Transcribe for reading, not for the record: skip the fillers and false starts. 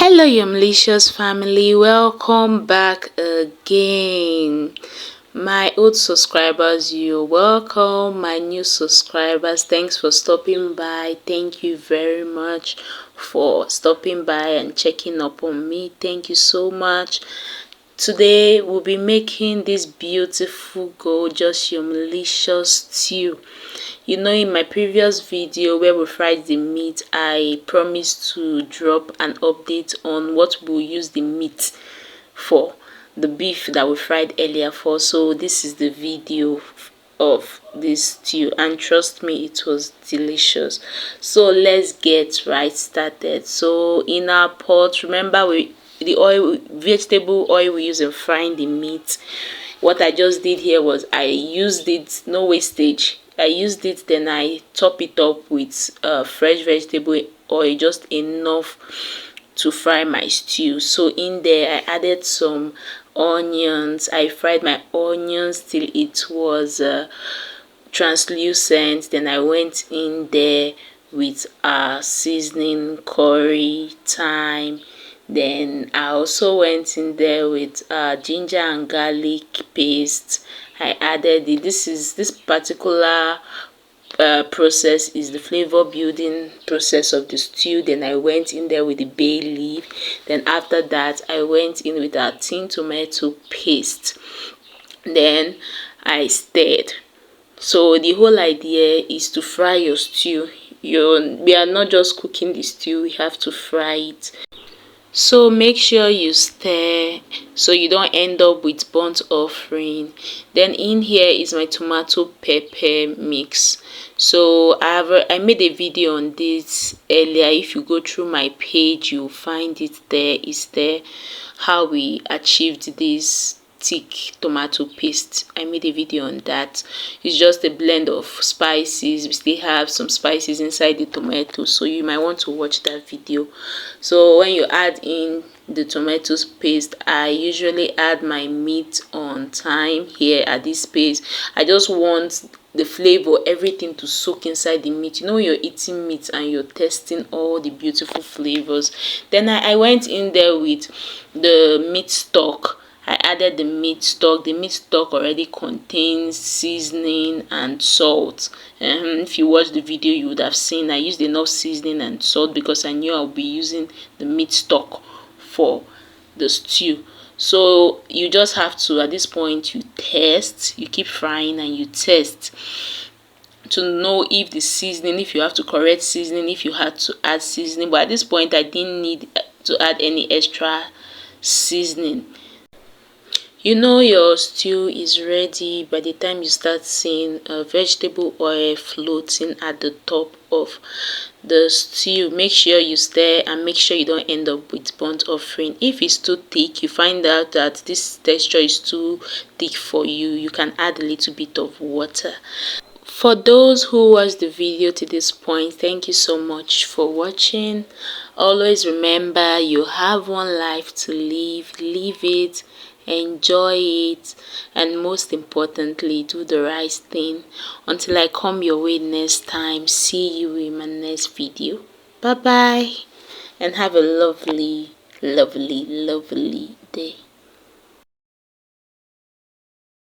Hello, your malicious family. Welcome back again. My old subscribers, you're welcome. My new subscribers, thanks for stopping by. Thank you very much for stopping by and checking up on me. Thank you so much. Today we'll be making this beautiful gorgeous your malicious stew. You know, in my previous video where we fried the meat, I promised to drop an update on what we'll use the meat for, the beef that we fried earlier for. So this is the video of this stew, and trust me, it was delicious. So let's get right started. So in our pot, remember the oil, vegetable oil we use in frying the meat. What I just did here was I used it, no wastage. I used it, then I top it up with fresh vegetable oil, just enough to fry my stew. So in there I added some onions. I fried my onions till it was translucent. Then I went in there with seasoning, curry, thyme. Then I also went in there with ginger and garlic paste. I added it. This particular process is the flavor building process of the stew. Then I went in there with the bay leaf. Then after that I went in with our tin tomato paste. Then I stirred. So the whole idea is to fry your stew. We are not just cooking the stew, we have to fry it. So make sure you stir so you don't end up with burnt offering. Then in here is my tomato pepper mix. So I made a video on this earlier. If you go through my page, you'll find it there. It's there, how we achieved this thick tomato paste. I made a video on that. It's just a blend of spices. We still have some spices inside the tomato, so you might want to watch that video. So when you add in the tomato paste, I usually add my meat on time. Here at this pace, I just want the flavor, everything to soak inside the meat. You know, you're eating meat and you're tasting all the beautiful flavors. Then I went in there with the meat stock. I added the meat stock. The meat stock already contains seasoning and salt. If you watch the video, you would have seen I used enough seasoning and salt because I knew I'll be using the meat stock for the stew. So you just have to, at this point, you test, you keep frying and you test to know if the seasoning, if you have to correct seasoning, if you had to add seasoning. But at this point, I didn't need to add any extra seasoning. You know your stew is ready by the time you start seeing vegetable oil floating at the top of the stew. Make sure you stir and make sure you don't end up with burnt offering. If it's too thick, you find out that this texture is too thick for you, you can add a little bit of water. For those who watched the video to this point, thank you so much for watching. Always remember, you have one life to live. Live it, enjoy it, and most importantly, do the right thing. Until I come your way next time, see you in my next video. Bye bye, and have a lovely, lovely, lovely day.